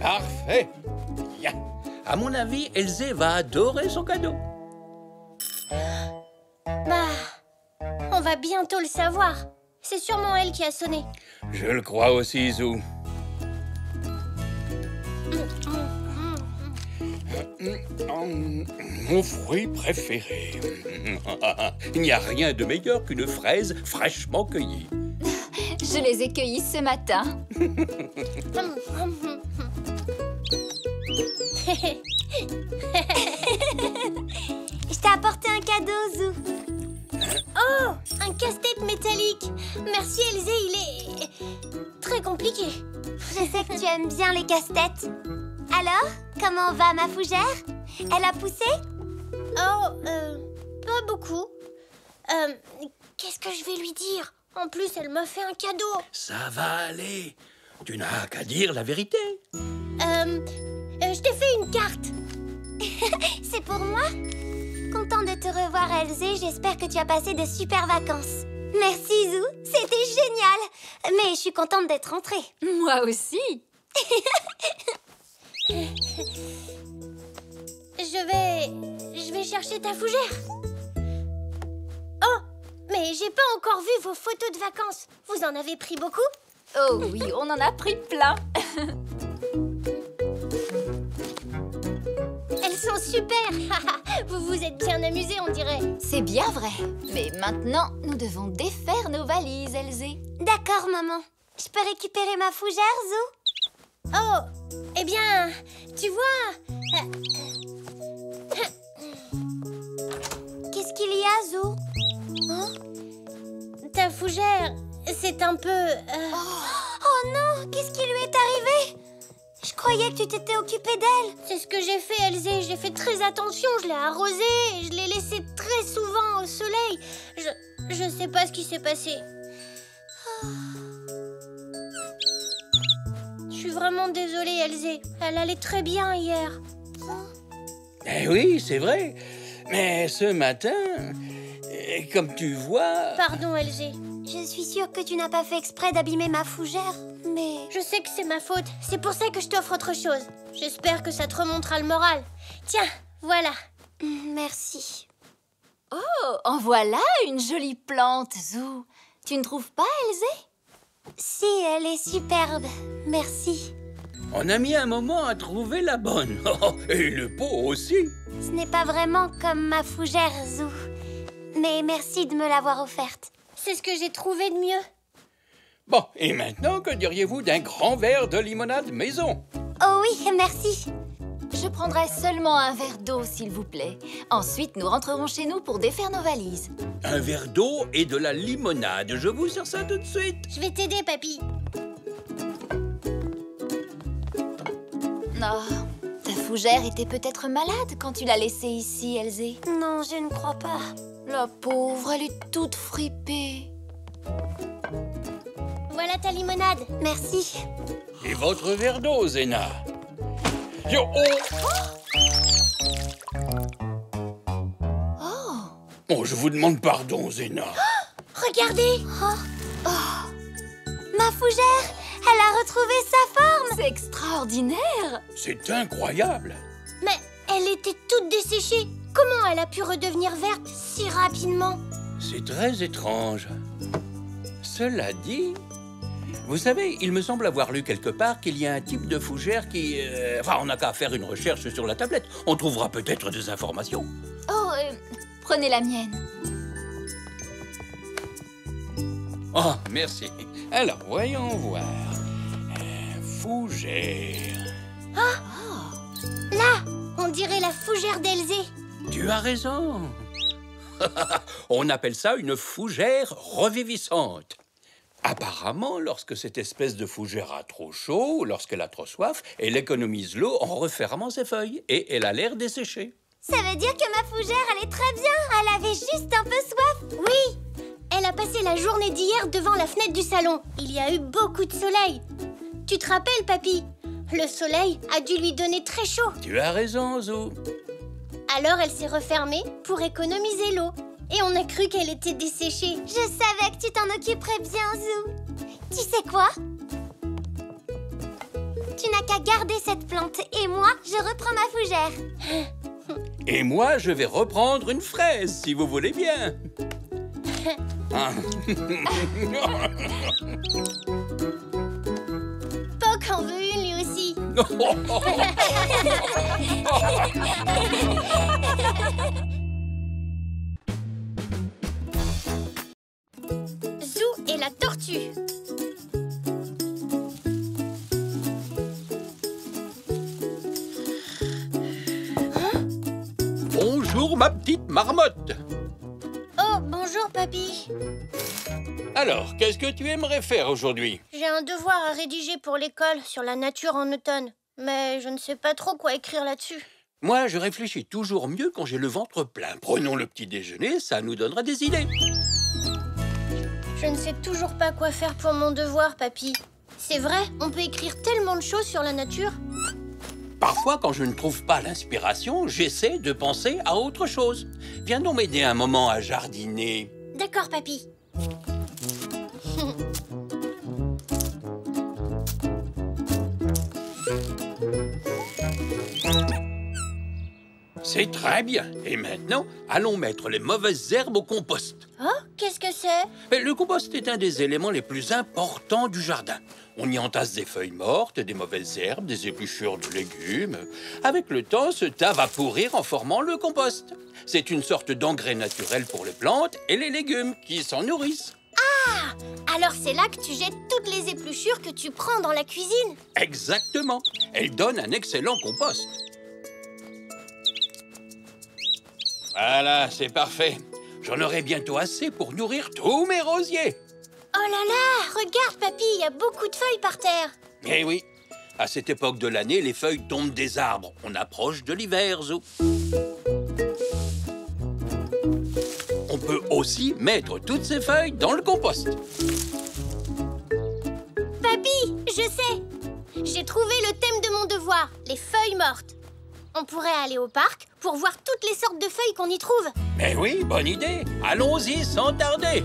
Parfait. Bien. À mon avis, Elzé va adorer son cadeau. Bah, on va bientôt le savoir. C'est sûrement elle qui a sonné. Je le crois aussi, Zou. Mon fruit préféré. Il n'y a rien de meilleur qu'une fraise fraîchement cueillie. Je les ai cueillis ce matin. Je t'ai apporté un cadeau, Zou. Oh, un casse-tête métallique. Merci, Elzé, il est très compliqué. Je sais que tu aimes bien les casse-têtes. Alors, comment va ma fougère? Elle a poussé? Oh, pas beaucoup. Qu'est-ce que je vais lui dire? En plus, elle m'a fait un cadeau. Ça va aller. Tu n'as qu'à dire la vérité. Je t'ai fait une carte. C'est pour moi? Content de te revoir, Elzé. J'espère que tu as passé de super vacances. Merci, Zou. C'était génial. Mais je suis contente d'être rentrée. Moi aussi. Je vais chercher ta fougère. Oh, mais j'ai pas encore vu vos photos de vacances. Vous en avez pris beaucoup? Oh oui, on en a pris plein. Elles sont super. Vous vous êtes bien amusés, on dirait. C'est bien vrai. Mais maintenant, nous devons défaire nos valises, Elzé. D'accord, maman. Je peux récupérer ma fougère, Zou? Oh, eh bien, tu vois... Qu'est-ce qu'il y a, Zou? Hein? Ta fougère, c'est un peu... Oh non, qu'est-ce qui lui est arrivé? Je croyais que tu t'étais occupée d'elle. C'est ce que j'ai fait, Elzé. J'ai fait très attention. Je l'ai arrosée et je l'ai laissée très souvent au soleil. Je sais pas ce qui s'est passé. Je suis vraiment désolée, Elzé. Elle allait très bien hier. Eh oui, c'est vrai. Mais ce matin, comme tu vois... Pardon, Elzé. Je suis sûre que tu n'as pas fait exprès d'abîmer ma fougère, mais... Je sais que c'est ma faute. C'est pour ça que je t'offre autre chose. J'espère que ça te remontera le moral. Tiens, voilà. Merci. Oh, en voilà une jolie plante, Zou. Tu ne trouves pas, Elzé? Si, elle est superbe. Merci. On a mis un moment à trouver la bonne. Et le pot aussi. Ce n'est pas vraiment comme ma fougère, Zou. Mais merci de me l'avoir offerte. C'est ce que j'ai trouvé de mieux. Bon, et maintenant, que diriez-vous d'un grand verre de limonade maison? Oh oui, merci. Je prendrai seulement un verre d'eau, s'il vous plaît. Ensuite, nous rentrerons chez nous pour défaire nos valises. Un verre d'eau et de la limonade. Je vous sers ça tout de suite. Je vais t'aider, papy. Oh, ta fougère était peut-être malade quand tu l'as laissée ici, Elzé. Non, je ne crois pas. La pauvre, elle est toute fripée. Voilà ta limonade. Merci. Et votre verre d'eau, Zéna. Yo, oh, je vous demande pardon, Zéna. Regardez. Ma fougère, elle a retrouvé sa forme. C'est extraordinaire. C'est incroyable. Mais elle était toute desséchée. Comment elle a pu redevenir verte si rapidement? C'est très étrange. Cela dit, vous savez, il me semble avoir lu quelque part qu'il y a un type de fougère qui... Enfin, on n'a qu'à faire une recherche sur la tablette. On trouvera peut-être des informations. Oh, prenez la mienne. Oh, merci. Alors, voyons voir. Fougère. Là, on dirait la fougère d'Elzé. Tu as raison. On appelle ça une fougère revivissante. Apparemment, lorsque cette espèce de fougère a trop chaud ou lorsqu'elle a trop soif, elle économise l'eau en refermant ses feuilles et elle a l'air desséchée. Ça veut dire que ma fougère allait très bien. Elle avait juste un peu soif. Oui, elle a passé la journée d'hier devant la fenêtre du salon. Il y a eu beaucoup de soleil. Tu te rappelles, Papy? Le soleil a dû lui donner très chaud. Tu as raison, Zou. Alors elle s'est refermée pour économiser l'eau. Et on a cru qu'elle était desséchée. Je savais que tu t'en occuperais bien, Zou. Tu sais quoi? Tu n'as qu'à garder cette plante et moi, je reprends ma fougère. Et moi, je vais reprendre une fraise, si vous voulez bien. Poc en veut une, lui aussi. Zou et la tortue. Bonjour, ma petite marmotte. Oh, bonjour, Papy. Alors, qu'est-ce que tu aimerais faire aujourd'hui? J'ai un devoir à rédiger pour l'école sur la nature en automne. Mais je ne sais pas trop quoi écrire là-dessus. Moi, je réfléchis toujours mieux quand j'ai le ventre plein. Prenons le petit déjeuner, ça nous donnera des idées. Je ne sais toujours pas quoi faire pour mon devoir, Papy. C'est vrai, on peut écrire tellement de choses sur la nature. Parfois, quand je ne trouve pas l'inspiration, j'essaie de penser à autre chose. Viens donc m'aider un moment à jardiner. D'accord, Papy. C'est très bien. Et maintenant, allons mettre les mauvaises herbes au compost. Oh, qu'est-ce que c'est? Mais le compost est un des éléments les plus importants du jardin. On y entasse des feuilles mortes, des mauvaises herbes, des épluchures de légumes. Avec le temps, ce tas va pourrir en formant le compost. C'est une sorte d'engrais naturel pour les plantes et les légumes qui s'en nourrissent. Ah! Alors c'est là que tu jettes toutes les épluchures que tu prends dans la cuisine? Exactement. Elle donne un excellent compost. Voilà, c'est parfait. J'en aurai bientôt assez pour nourrir tous mes rosiers. Oh là là! Regarde, Papy, il y a beaucoup de feuilles par terre. Eh oui, à cette époque de l'année, les feuilles tombent des arbres. On approche de l'hiver, Zou. On peut aussi mettre toutes ces feuilles dans le compost. Papy, je sais! J'ai trouvé le thème de mon devoir, les feuilles mortes. On pourrait aller au parc pour voir toutes les sortes de feuilles qu'on y trouve. Mais oui, bonne idée. Allons-y sans tarder.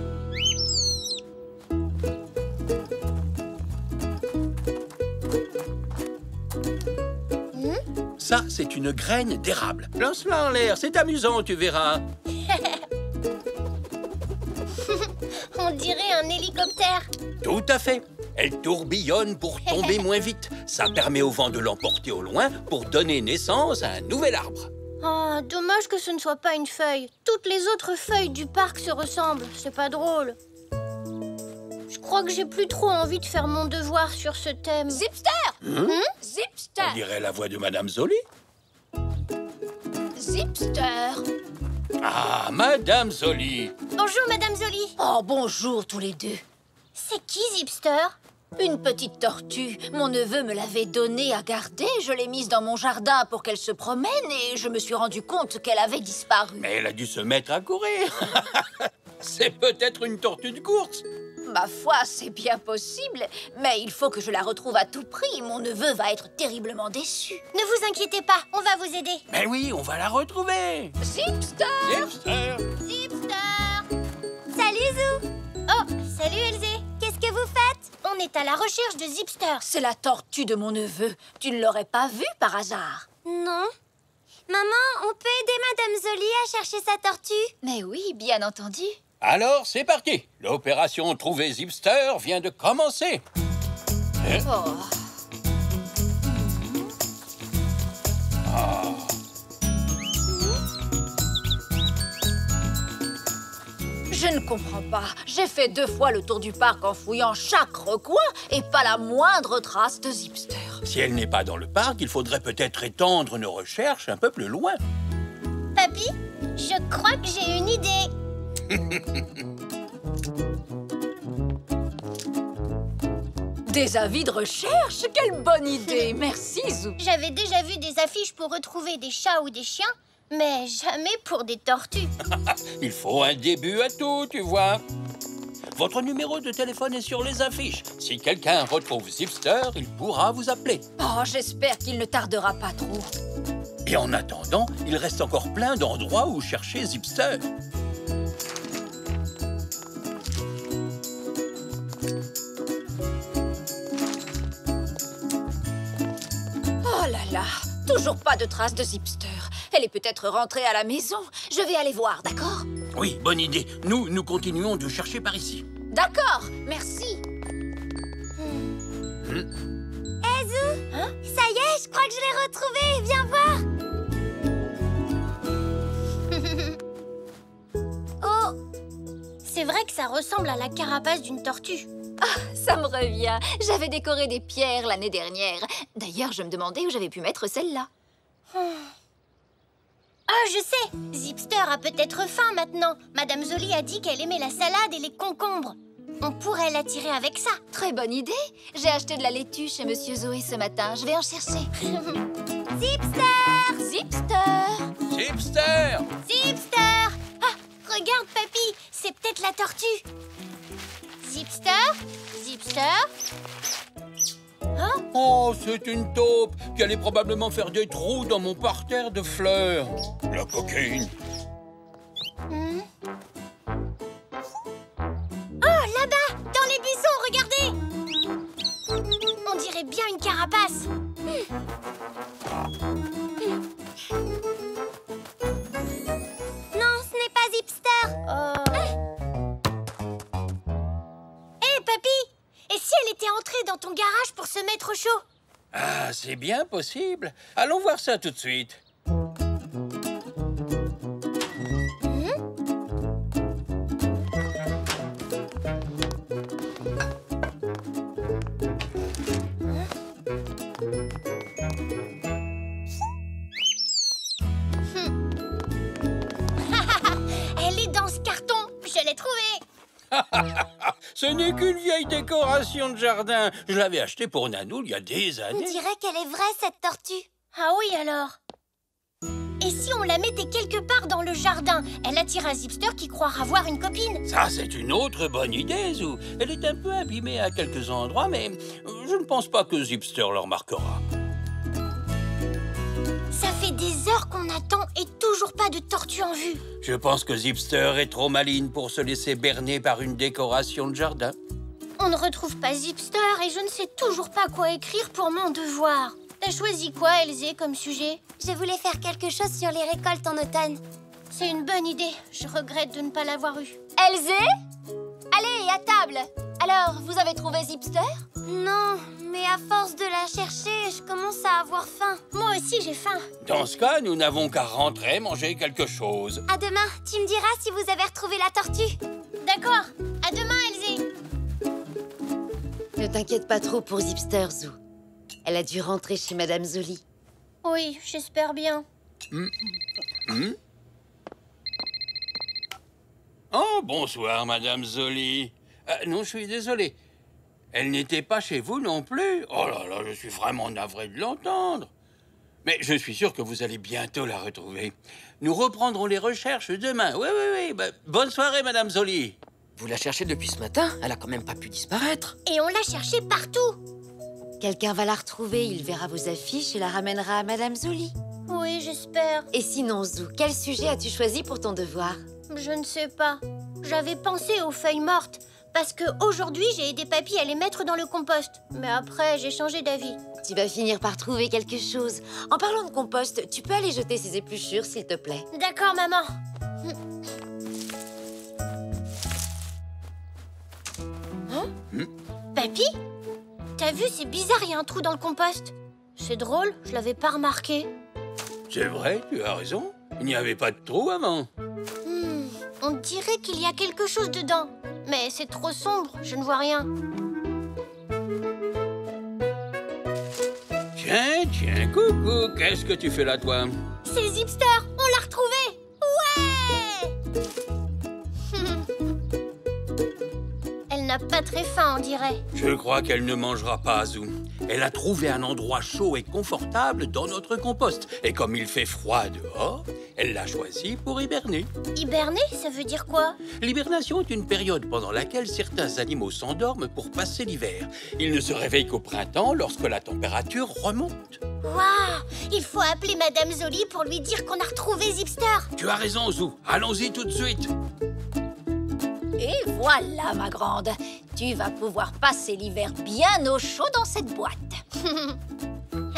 Ça, c'est une graine d'érable. Lance-la en l'air, c'est amusant, tu verras. On dirait un hélicoptère. Tout à fait. Elle tourbillonne pour tomber moins vite. Ça permet au vent de l'emporter au loin pour donner naissance à un nouvel arbre. Oh, dommage que ce ne soit pas une feuille. Toutes les autres feuilles du parc se ressemblent. C'est pas drôle. Je crois que j'ai plus trop envie de faire mon devoir sur ce thème. Zipster! Zipster! On dirait la voix de Madame Zoli. Zipster! Ah, Madame Zoli. Bonjour, Madame Zoli. Oh, bonjour tous les deux. C'est qui, Zipster? Une petite tortue. Mon neveu me l'avait donnée à garder. Je l'ai mise dans mon jardin pour qu'elle se promène et je me suis rendu compte qu'elle avait disparu. Mais elle a dû se mettre à courir. C'est peut-être une tortue de course. Ma foi, c'est bien possible, mais il faut que je la retrouve à tout prix. Mon neveu va être terriblement déçu. Ne vous inquiétez pas, on va vous aider. Mais oui, on va la retrouver. Zipster! Zipster! Zipster! Salut, Zou. Oh, salut, Elzé. Qu'est-ce que vous faites? On est à la recherche de Zipster. C'est la tortue de mon neveu. Tu ne l'aurais pas vue par hasard? Non. Maman, on peut aider Madame Zoli à chercher sa tortue? Mais oui, bien entendu. Alors, c'est parti. L'opération Trouver Zipster vient de commencer. Oh. Je ne comprends pas. J'ai fait 2 fois le tour du parc en fouillant chaque recoin et pas la moindre trace de Zipster. Si elle n'est pas dans le parc, il faudrait peut-être étendre nos recherches un peu plus loin. Papy, je crois que j'ai une idée. Des avis de recherche? Quelle bonne idée! Merci, Zou. J'avais déjà vu des affiches pour retrouver des chats ou des chiens, mais jamais pour des tortues. Il faut un début à tout, tu vois. Votre numéro de téléphone est sur les affiches. Si quelqu'un retrouve Zipster, il pourra vous appeler. Oh, j'espère qu'il ne tardera pas trop. Et en attendant, il reste encore plein d'endroits où chercher Zipster. Oh là là, toujours pas de traces de Zipster. Elle est peut-être rentrée à la maison. Je vais aller voir, d'accord? Oui, bonne idée. Nous continuons de chercher par ici. D'accord, merci. Zou, ça y est, je crois que je l'ai retrouvé. Viens voir. Oh! C'est vrai que ça ressemble à la carapace d'une tortue. Ça me revient. J'avais décoré des pierres l'année dernière. D'ailleurs, je me demandais où j'avais pu mettre celle-là. Ah, je sais! Zipster a peut-être faim maintenant. Madame Zoli a dit qu'elle aimait la salade et les concombres. On pourrait l'attirer avec ça. Très bonne idée. J'ai acheté de la laitue chez Monsieur Zoé ce matin. Je vais en chercher. Zipster! Zipster! Zipster! Zipster! Ah, regarde, papy, c'est peut-être la tortue. Zipster? Zipster? Oh, c'est une taupe qui allait probablement faire des trous dans mon parterre de fleurs. La coquine. Oh, là-bas, dans les buissons, regardez! On dirait bien une carapace. Non, ce n'est pas Zipster. Hé, papy! Et si elle était entrée dans ton garage pour se mettre au chaud? Ah, c'est bien possible. Allons voir ça tout de suite. Elle est dans ce carton. Je l'ai trouvée. Ce n'est qu'une vieille décoration de jardin. Je l'avais achetée pour Nanou il y a des On années. dirait qu'elle est vraie, cette tortue. Ah oui, alors? Et si on la mettait quelque part dans le jardin? Elle attirera Zipster qui croira voir une copine. Ça, c'est une autre bonne idée, Zou. Elle est un peu abîmée à quelques endroits, mais je ne pense pas que Zipster le remarquera. Ça fait des heures qu'on attend et toujours pas de tortue en vue. Je pense que Zipster est trop maligne pour se laisser berner par une décoration de jardin. On ne retrouve pas Zipster et je ne sais toujours pas quoi écrire pour mon devoir. T'as choisi quoi, Elzé, comme sujet? Je voulais faire quelque chose sur les récoltes en automne. C'est une bonne idée. Je regrette de ne pas l'avoir eue. Elzé? Allez, à table. Alors, vous avez trouvé Zipster? Non, mais à force de la chercher, je commence à avoir faim. Moi aussi, j'ai faim. Dans ce cas, nous n'avons qu'à rentrer manger quelque chose. À demain, tu me diras si vous avez retrouvé la tortue. D'accord. À demain, Elzé. Ne t'inquiète pas trop pour Zipster, Zou. Elle a dû rentrer chez Madame Zoli. Oui, j'espère bien. Oh, bonsoir, Madame Zoli. Non, je suis désolé. Elle n'était pas chez vous non plus. Oh là là, je suis vraiment navré de l'entendre. Mais je suis sûr que vous allez bientôt la retrouver. Nous reprendrons les recherches demain. Oui. Bonne soirée, Madame Zoli. Vous la cherchez depuis ce matin? Elle a quand même pas pu disparaître. Et on l'a cherchée partout. Quelqu'un va la retrouver, il verra vos affiches et la ramènera à Madame Zoli. Oui, j'espère. Et sinon, Zou, quel sujet as-tu choisi pour ton devoir? Je ne sais pas. J'avais pensé aux feuilles mortes. Parce qu'aujourd'hui, j'ai aidé Papy à les mettre dans le compost. Mais après, j'ai changé d'avis. Tu vas finir par trouver quelque chose. En parlant de compost, tu peux aller jeter ces épluchures, s'il te plaît. D'accord, maman. Papy? T'as vu, c'est bizarre, il y a un trou dans le compost. C'est drôle, je l'avais pas remarqué. C'est vrai, tu as raison. Il n'y avait pas de trou avant. On dirait qu'il y a quelque chose dedans. Mais c'est trop sombre, je ne vois rien. Tiens, coucou, qu'est-ce que tu fais là, toi? C'est Zipster, on l'a retrouvé. Ouais! Elle n'a pas très faim, on dirait. Je crois qu'elle ne mangera pas, Zou. Elle a trouvé un endroit chaud et confortable dans notre compost. Et comme il fait froid dehors, elle l'a choisi pour hiberner. Hiberner, ça veut dire quoi? L'hibernation est une période pendant laquelle certains animaux s'endorment pour passer l'hiver. Ils ne se réveillent qu'au printemps lorsque la température remonte. Waouh! Il faut appeler Madame Zoli pour lui dire qu'on a retrouvé Zipster. Tu as raison, Zou. Allons-y tout de suite. Et voilà, ma grande. Tu vas pouvoir passer l'hiver bien au chaud dans cette boîte.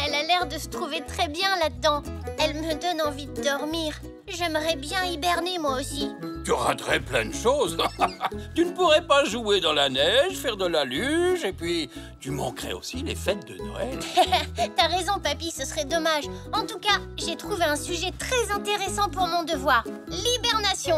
Elle a l'air de se trouver très bien là-dedans. Elle me donne envie de dormir. J'aimerais bien hiberner, moi aussi. Tu raterais plein de choses. Tu ne pourrais pas jouer dans la neige, faire de la luge, et puis tu manquerais aussi les fêtes de Noël. T'as raison, papy, ce serait dommage. En tout cas, j'ai trouvé un sujet très intéressant pour mon devoir. L'hibernation.